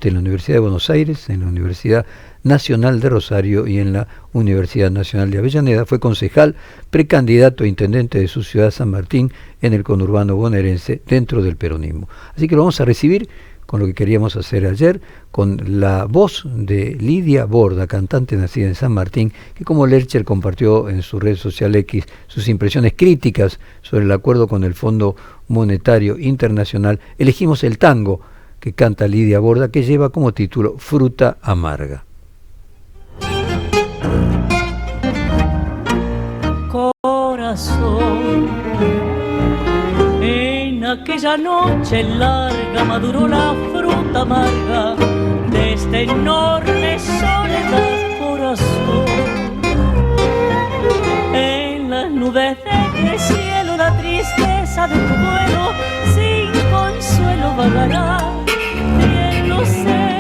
docente en la Universidad de Buenos Aires, en la Universidad Nacional de Rosario y en la Universidad Nacional de Avellaneda. Fue concejal, precandidato a intendente de su ciudad, San Martín, en el conurbano bonaerense, dentro del peronismo. Así que lo vamos a recibir con lo que queríamos hacer ayer, con la voz de Lidia Borda, cantante nacida en San Martín, que como Lercher compartió en su red social X sus impresiones críticas sobre el acuerdo con el Fondo Monetario Internacional, elegimos el tango que canta Lidia Borda, que lleva como título Fruta Amarga. Corazón, en aquella noche larga maduró la fruta amarga de esta enorme soledad, corazón. En las nubes del cielo la tristeza de tu vuelo sin consuelo vagará, bien lo sé.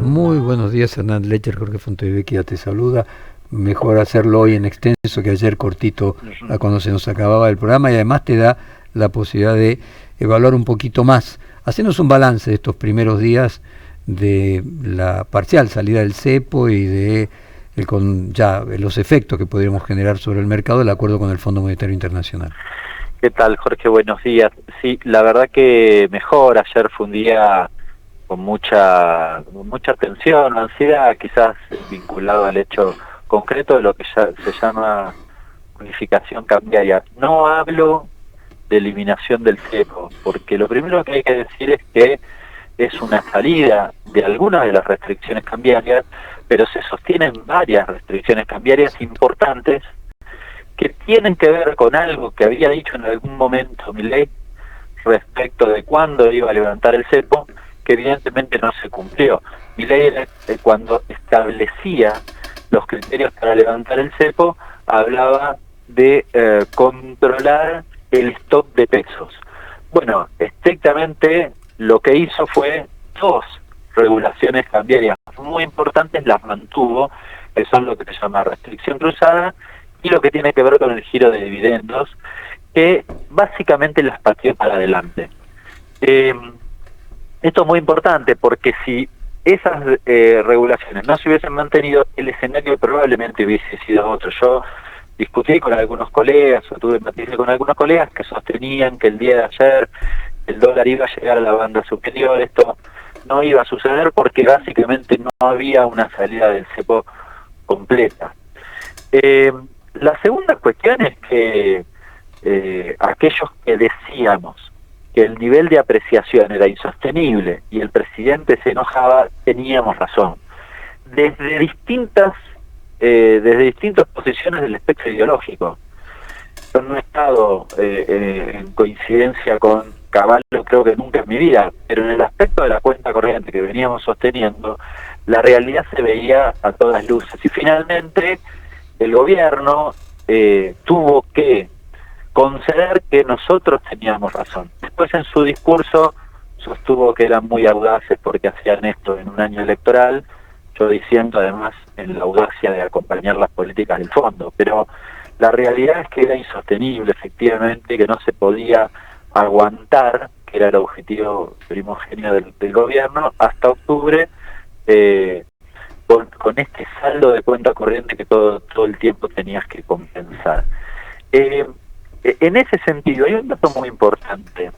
Muy buenos días, Hernán Lercher. Jorge Fontevecchia te saluda. Mejor hacerlo hoy en extenso que ayer cortito cuando se nos acababa el programa, y además te da la posibilidad de evaluar un poquito más. Hacernos un balance de estos primeros días de la parcial salida del cepo y de los efectos que podríamos generar sobre el mercado del acuerdo con el Fondo Monetario Internacional. ¿Qué tal, Jorge? Buenos días. Sí, la verdad que mejor. Ayer fue un día con mucha tensión, ansiedad, quizás vinculado al hecho concreto de lo que ya se llama unificación cambiaria. No hablo de eliminación del cepo, porque lo primero que hay que decir es que es una salida de algunas de las restricciones cambiarias, pero se sostienen varias restricciones cambiarias importantes que tienen que ver con algo que había dicho en algún momento Milei respecto de cuándo iba a levantar el cepo, que evidentemente no se cumplió. Milei, cuando establecía los criterios para levantar el cepo, hablaba de controlar el stock de pesos. Bueno, estrictamente lo que hizo fue dos regulaciones cambiarias muy importantes, las mantuvo, que son lo que se llama restricción cruzada y lo que tiene que ver con el giro de dividendos, que básicamente las pateó para adelante. Esto es muy importante porque si esas regulaciones no se hubiesen mantenido, el escenario probablemente hubiese sido otro. Yo discutí con algunos colegas, o tuve matices con algunos colegas que sostenían que el día de ayer el dólar iba a llegar a la banda superior. Esto no iba a suceder porque básicamente no había una salida del cepo completa. La segunda cuestión es que aquellos que decíamos que el nivel de apreciación era insostenible y el presidente se enojaba, teníamos razón. Desde distintas posiciones del espectro ideológico. Yo no he estado en coincidencia con Cavallo, creo que nunca en mi vida, pero en el aspecto de la cuenta corriente que veníamos sosteniendo, la realidad se veía a todas luces. Y finalmente el gobierno tuvo que conceder que nosotros teníamos razón. Después en su discurso sostuvo que eran muy audaces porque hacían esto en un año electoral, yo diciendo además en la audacia de acompañar las políticas del fondo, pero la realidad es que era insostenible efectivamente, que no se podía aguantar, que era el objetivo primogéneo del gobierno, hasta octubre, con este saldo de cuenta corriente que todo el tiempo tenías que compensar. En ese sentido, hay un dato muy importante.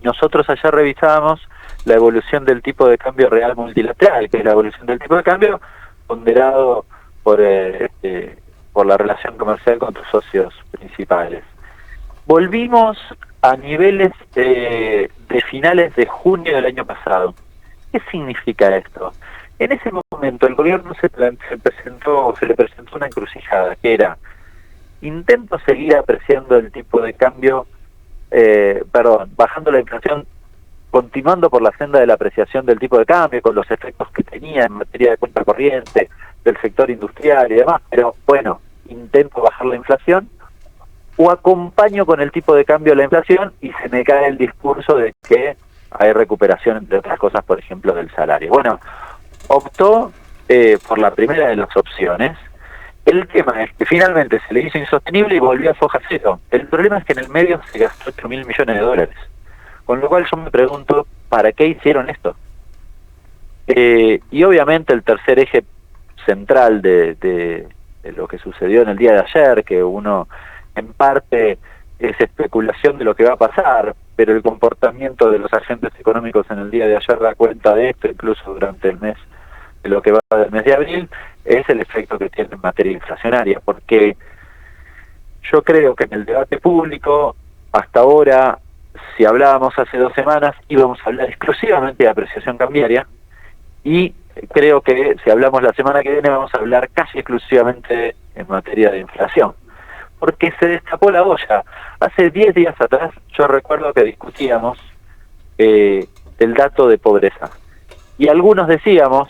Nosotros ayer revisábamos la evolución del tipo de cambio real multilateral, que es la evolución del tipo de cambio ponderado por la relación comercial con tus socios principales. Volvimos a niveles de finales de junio del año pasado. ¿Qué significa esto? En ese momento el gobierno se le presentó una encrucijada, que era: intento seguir apreciando el tipo de cambio, bajando la inflación, continuando por la senda de la apreciación del tipo de cambio, con los efectos que tenía en materia de cuenta corriente, del sector industrial y demás, pero bueno, intento bajar la inflación, o acompaño con el tipo de cambio la inflación y se me cae el discurso de que hay recuperación, entre otras cosas, por ejemplo, del salario. Bueno, optó por la primera de las opciones. El tema es que finalmente se le hizo insostenible y volvió a foja cero. El problema es que en el medio se gastó $8.000 millones, con lo cual yo me pregunto ¿para qué hicieron esto? Y obviamente el tercer eje central de lo que sucedió en el día de ayer, que uno en parte es especulación de lo que va a pasar, pero el comportamiento de los agentes económicos en el día de ayer da cuenta de esto, incluso durante el mes, de lo que va del mes de abril, es el efecto que tiene en materia inflacionaria, porque yo creo que en el debate público, hasta ahora, si hablábamos hace 2 semanas, íbamos a hablar exclusivamente de apreciación cambiaria, y creo que si hablamos la semana que viene vamos a hablar casi exclusivamente en materia de inflación, porque se destapó la olla. Hace 10 días atrás yo recuerdo que discutíamos el dato de pobreza, y algunos decíamos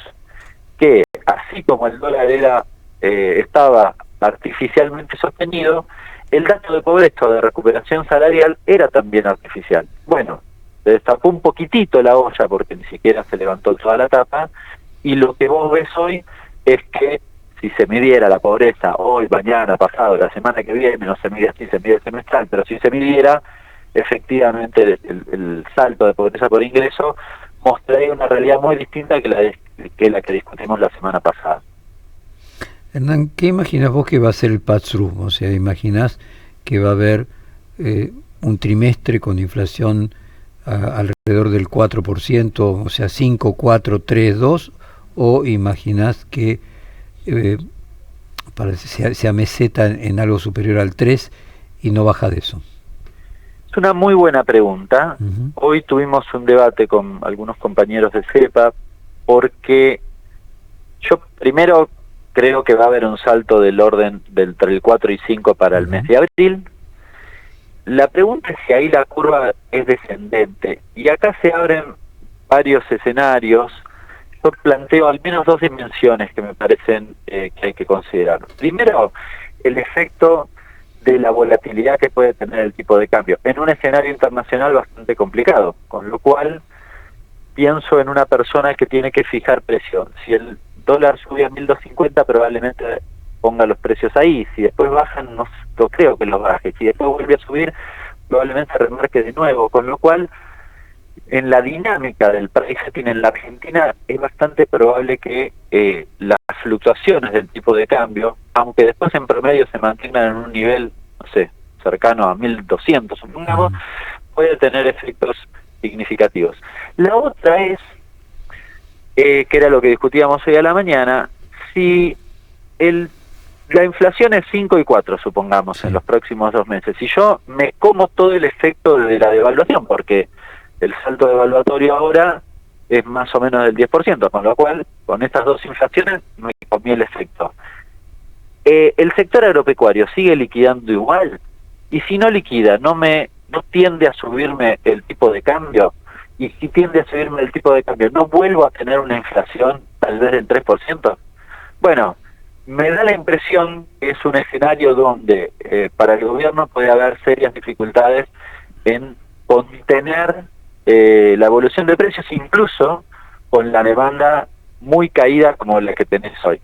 que así como el dólar estaba artificialmente sostenido, el dato de pobreza o de recuperación salarial era también artificial. Bueno, se destapó un poquitito la olla porque ni siquiera se levantó toda la tapa, y lo que vos ves hoy es que si se midiera la pobreza hoy, mañana, pasado, la semana que viene, no se mide así, se mide semestral, pero si se midiera, efectivamente el salto de pobreza por ingreso mostraría una realidad muy distinta que la que discutimos la semana pasada. Hernán, ¿qué imaginas vos que va a ser el pass-through? O sea, ¿imaginás que va a haber un trimestre con inflación alrededor del 4%, o sea, 5, 4, 3, 2? ¿O imaginás que se ameseta en algo superior al 3 y no baja de eso? Es una muy buena pregunta. Hoy tuvimos un debate con algunos compañeros de CEPA, porque yo primero creo que va a haber un salto del orden entre el 4 y 5 para el mes de abril. La pregunta es si ahí la curva es descendente, y acá se abren varios escenarios. Yo planteo al menos 2 dimensiones que me parecen que hay que considerar. Primero, el efecto de la volatilidad que puede tener el tipo de cambio en un escenario internacional bastante complicado, con lo cual pienso en una persona que tiene que fijar precio. Si el dólar sube a 1.250, probablemente ponga los precios ahí. Si después bajan, no creo que los baje. Si después vuelve a subir, probablemente remarque de nuevo, con lo cual en la dinámica del price setting en la Argentina es bastante probable que las fluctuaciones del tipo de cambio, aunque después en promedio se mantengan en un nivel, no sé, cercano a 1.200, supongamos, puede tener efectos significativos. La otra es, que era lo que discutíamos hoy a la mañana, si la inflación es 5 y 4, supongamos, en los próximos 2 meses, y yo me como todo el efecto de la devaluación, porque el salto devaluatorio ahora es más o menos del 10%, con lo cual, con estas 2 inflaciones, me comí el efecto. El sector agropecuario sigue liquidando igual, y si no liquida, no tiende a subirme el tipo de cambio, y si tiende a subirme el tipo de cambio, no vuelvo a tener una inflación tal vez del 3%. Bueno, me da la impresión que es un escenario donde para el gobierno puede haber serias dificultades en contener la evolución de precios, incluso con la demanda muy caída como la que tenés hoy.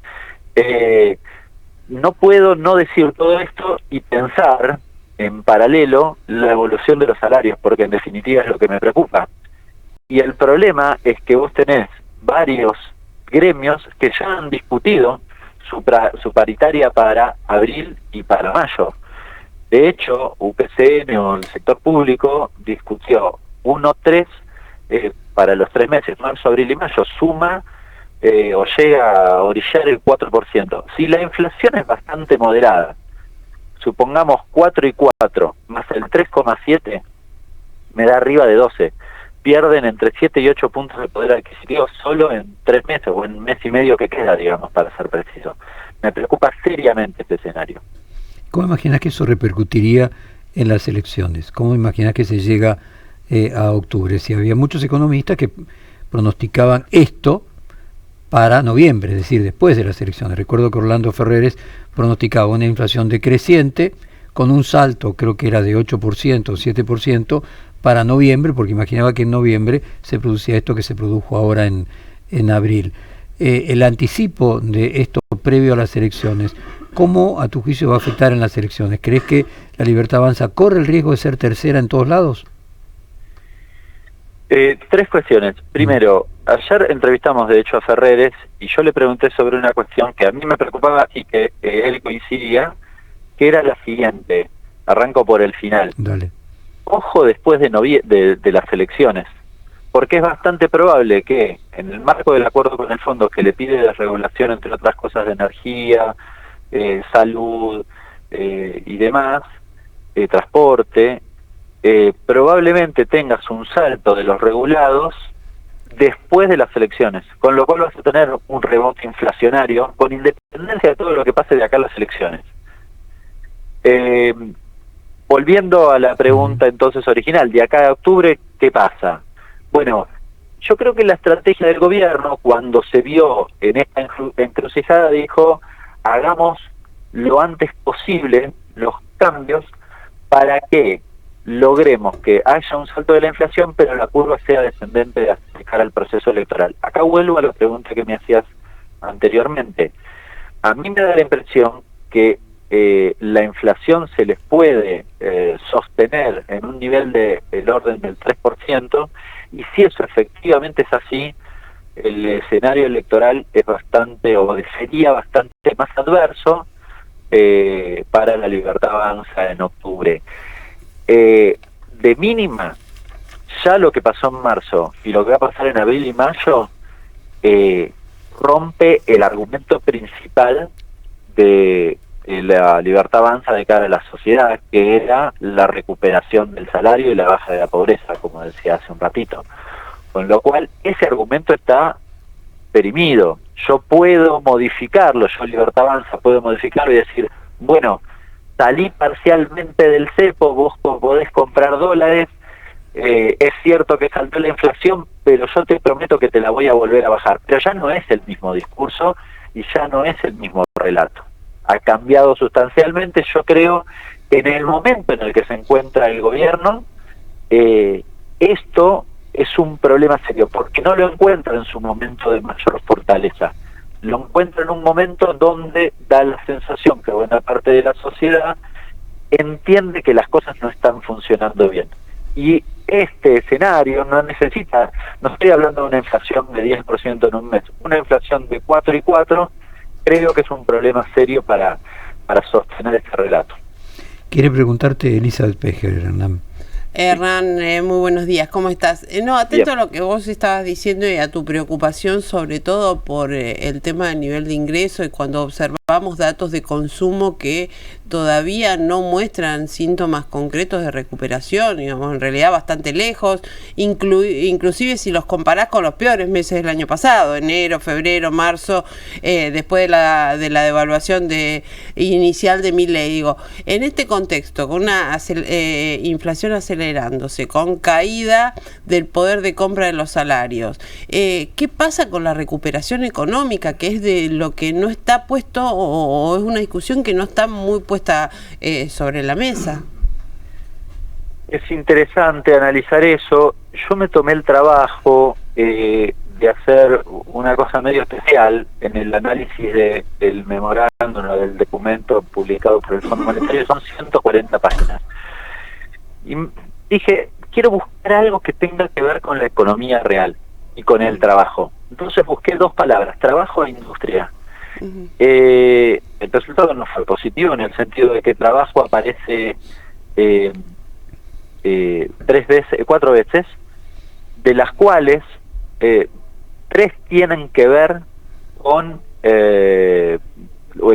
No puedo no decir todo esto y pensar en paralelo la evolución de los salarios, porque en definitiva es lo que me preocupa. Y el problema es que vos tenés varios gremios que ya han discutido su paritaria para abril y para mayo. De hecho, UPCN o el sector público discutió 1,3 para los 3 meses, marzo, abril y mayo, suma o llega a orillar el 4%. Si la inflación es bastante moderada, supongamos 4 y 4, más el 3,7, me da arriba de 12. Pierden entre 7 y 8 puntos de poder adquisitivo solo en 3 meses, o en mes y medio que queda, digamos, para ser preciso. Me preocupa seriamente este escenario. ¿Cómo imaginas que eso repercutiría en las elecciones? ¿Cómo imaginas que se llega a octubre? Si había muchos economistas que pronosticaban esto para noviembre, es decir, después de las elecciones. Recuerdo que Orlando Ferreres pronosticaba una inflación decreciente con un salto, creo que era de 8% o 7%, para noviembre, porque imaginaba que en noviembre se producía esto que se produjo ahora en abril. El anticipo de esto previo a las elecciones, ¿cómo a tu juicio va a afectar en las elecciones? ¿Crees que la Libertad Avanza corre el riesgo de ser tercera en todos lados? Tres cuestiones. Primero, ayer entrevistamos de hecho a Ferreres y yo le pregunté sobre una cuestión que a mí me preocupaba y que él coincidía, que era la siguiente. Arranco por el final. Dale. Ojo después de las elecciones, porque es bastante probable que en el marco del acuerdo con el fondo que le pide desregulación, entre otras cosas, de energía, salud y demás, transporte, probablemente tengas un salto de los regulados después de las elecciones, con lo cual vas a tener un rebote inflacionario con independencia de todo lo que pase de acá a las elecciones. Volviendo a la pregunta entonces original, de acá a octubre, ¿qué pasa? Bueno, yo creo que la estrategia del gobierno, cuando se vio en esta encrucijada, dijo, hagamos lo antes posible los cambios para que logremos que haya un salto de la inflación, pero la curva sea descendente de cara al proceso electoral. Acá vuelvo a la pregunta que me hacías anteriormente. A mí me da la impresión que la inflación se les puede sostener en un nivel del orden del 3%, y si eso efectivamente es así, el escenario electoral es bastante, o sería bastante más adverso para la Libertad Avanza en octubre. De mínima, ya lo que pasó en marzo y lo que va a pasar en abril y mayo rompe el argumento principal de la Libertad Avanza de cara a la sociedad, que era la recuperación del salario y la baja de la pobreza, como decía hace un ratito. Con lo cual, ese argumento está perimido. Yo puedo modificarlo, yo Libertad Avanza puedo modificarlo y decir, bueno, salí parcialmente del cepo, vos podés comprar dólares, es cierto que saltó la inflación, pero yo te prometo que te la voy a volver a bajar. Pero ya no es el mismo discurso y ya no es el mismo relato. Ha cambiado sustancialmente. Yo creo que en el momento en el que se encuentra el gobierno, esto es un problema serio, porque no lo encuentra en su momento de mayor fortaleza. Lo encuentra en un momento donde da la sensación que buena parte de la sociedad entiende que las cosas no están funcionando bien. Y este escenario no estoy hablando de una inflación de 10% en un mes, una inflación de 4 y 4, creo que es un problema serio para sostener este relato. Quiere preguntarte Elizabeth Pejer, Hernán. Hernán, muy buenos días, ¿cómo estás? Atento Bien. a lo que vos estabas diciendo y a tu preocupación sobre todo por el tema del nivel de ingreso, y cuando observamos datos de consumo que todavía no muestran síntomas concretos de recuperación, digamos, en realidad bastante lejos, inclusive si los comparás con los peores meses del año pasado, enero, febrero, marzo, después de la devaluación inicial de Milei. Digo, en este contexto, con una inflación acelerándose, con caída del poder de compra de los salarios, ¿qué pasa con la recuperación económica, que es de lo que no está puesto, o es una discusión que no está muy puesta sobre la mesa? Es interesante analizar eso. Yo me tomé el trabajo de hacer una cosa medio especial en el análisis del memorándum, o del documento publicado por el Fondo Monetario. Son 140 páginas. Y dije, quiero buscar algo que tenga que ver con la economía real y con el trabajo. Entonces busqué dos palabras, trabajo e industria. El resultado no fue positivo, en el sentido de que trabajo aparece 4 veces, de las cuales 3 tienen que ver con el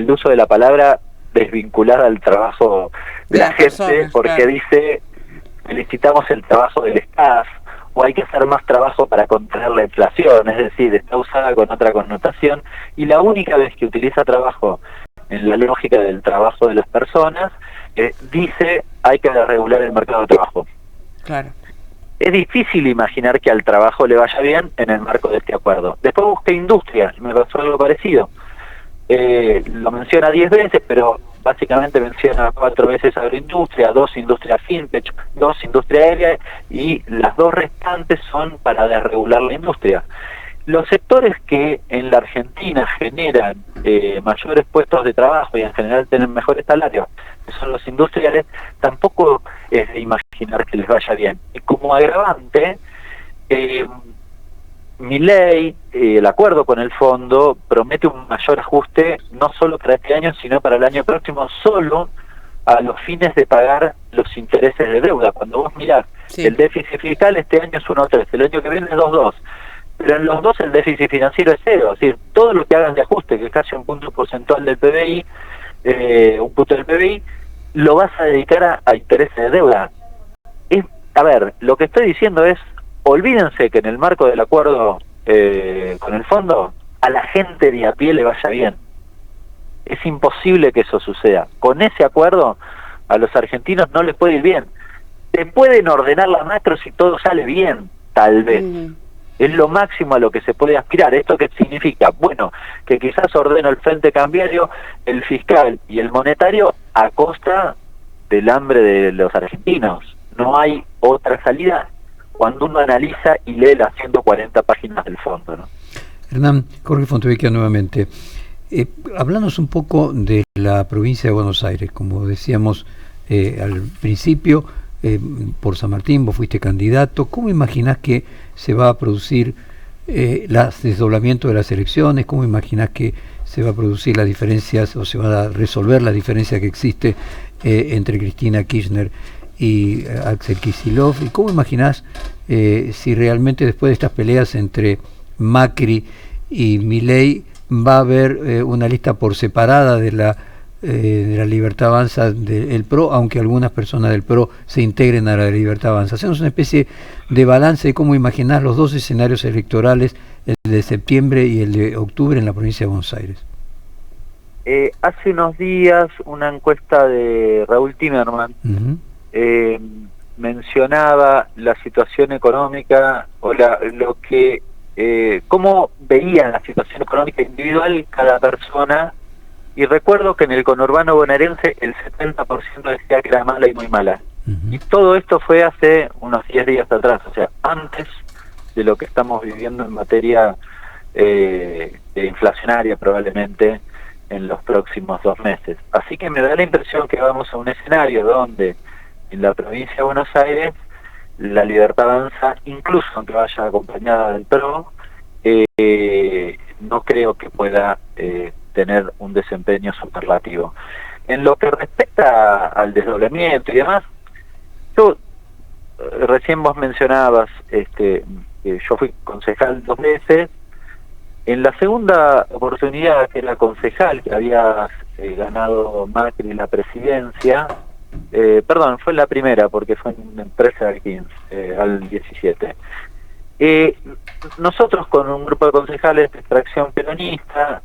uso de la palabra desvinculada al trabajo de la gente, personas, porque claro, dice, felicitamos el trabajo del staff, o hay que hacer más trabajo para contener la inflación, es decir, está usada con otra connotación, y la única vez que utiliza trabajo en la lógica del trabajo de las personas, dice hay que regular el mercado de trabajo. Claro. Es difícil imaginar que al trabajo le vaya bien en el marco de este acuerdo. Después busqué industria y me pasó algo parecido. Lo menciona 10 veces, pero básicamente menciona 4 veces agroindustria, 2 industria fintech, 2 industria aérea, y las 2 restantes son para desregular la industria. Los sectores que en la Argentina generan mayores puestos de trabajo y en general tienen mejores salarios, que son los industriales, tampoco es de imaginar que les vaya bien. Y como agravante, Milei, el acuerdo con el fondo, promete un mayor ajuste, no solo para este año, sino para el año próximo, solo a los fines de pagar los intereses de deuda. Cuando vos mirás, Sí. el déficit fiscal este año es 1,3, el año que viene es 2,2, pero en los dos el déficit financiero es cero, es decir, todo lo que hagas de ajuste, que es casi un punto porcentual del PBI, un punto del PBI, lo vas a dedicar a intereses de deuda. A ver, lo que estoy diciendo es, olvídense que en el marco del acuerdo con el fondo, a la gente de a pie le vaya bien. Es imposible que eso suceda. Con ese acuerdo, a los argentinos no les puede ir bien. Se pueden ordenar la macro si todo sale bien, tal vez. Es lo máximo a lo que se puede aspirar. ¿Esto qué significa? Bueno, que quizás ordeno el frente cambiario, el fiscal y el monetario a costa del hambre de los argentinos. No hay otra salida cuando uno analiza y lee las 140 páginas del fondo, ¿no? Hernán, Jorge Fontevecchia nuevamente. Háblanos un poco de la provincia de Buenos Aires. Como decíamos al principio, por San Martín vos fuiste candidato. ¿Cómo imaginás que se va a producir el desdoblamiento de las elecciones? ¿Cómo imaginás que se va a producir las diferencias o se va a resolver la diferencia que existe entre Cristina Kirchner y Axel Kicillof? ¿Y cómo imaginás si realmente después de estas peleas entre Macri y Milei va a haber una lista por separada de la Libertad Avanza del PRO, aunque algunas personas del PRO se integren a la Libertad Avanza? Hacemos una especie de balance de cómo imaginar los dos escenarios electorales, el de septiembre y el de octubre en la provincia de Buenos Aires. Hace unos días una encuesta de Raúl Timerman mencionaba la situación económica o lo que cómo veían la situación económica individual cada persona, y recuerdo que en el conurbano bonaerense el 70% decía que era mala y muy mala. Y todo esto fue hace unos 10 días atrás, o sea, antes de lo que estamos viviendo en materia inflacionaria probablemente en los próximos 2 meses. Así que me da la impresión que vamos a un escenario donde en la provincia de Buenos Aires la Libertad Avanza, incluso aunque vaya acompañada del PRO, no creo que pueda tener un desempeño superlativo. En lo que respecta al desdoblamiento y demás, yo recién vos mencionabas que yo fui concejal 2 veces. En la segunda oportunidad que era concejal, que había ganado Macri la presidencia, perdón, fue la primera porque fue en 13 al 15, al 17. Nosotros con un grupo de concejales de extracción peronista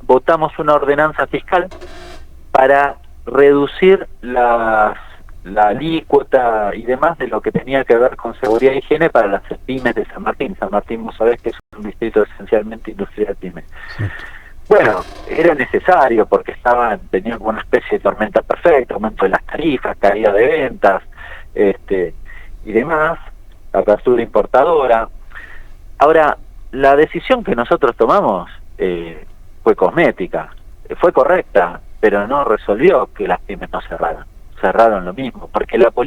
votamos una ordenanza fiscal para reducir la alícuota y demás de lo que tenía que ver con seguridad e higiene para las pymes de San Martín. San Martín, vos sabés que es un distrito esencialmente industrial pyme. Sí. Bueno, era necesario porque tenían como una especie de tormenta perfecta, aumento de las tarifas, caída de ventas, y demás, apertura importadora. Ahora, la decisión que nosotros tomamos fue cosmética, fue correcta, pero no resolvió que las pymes no cerraran lo mismo, porque la política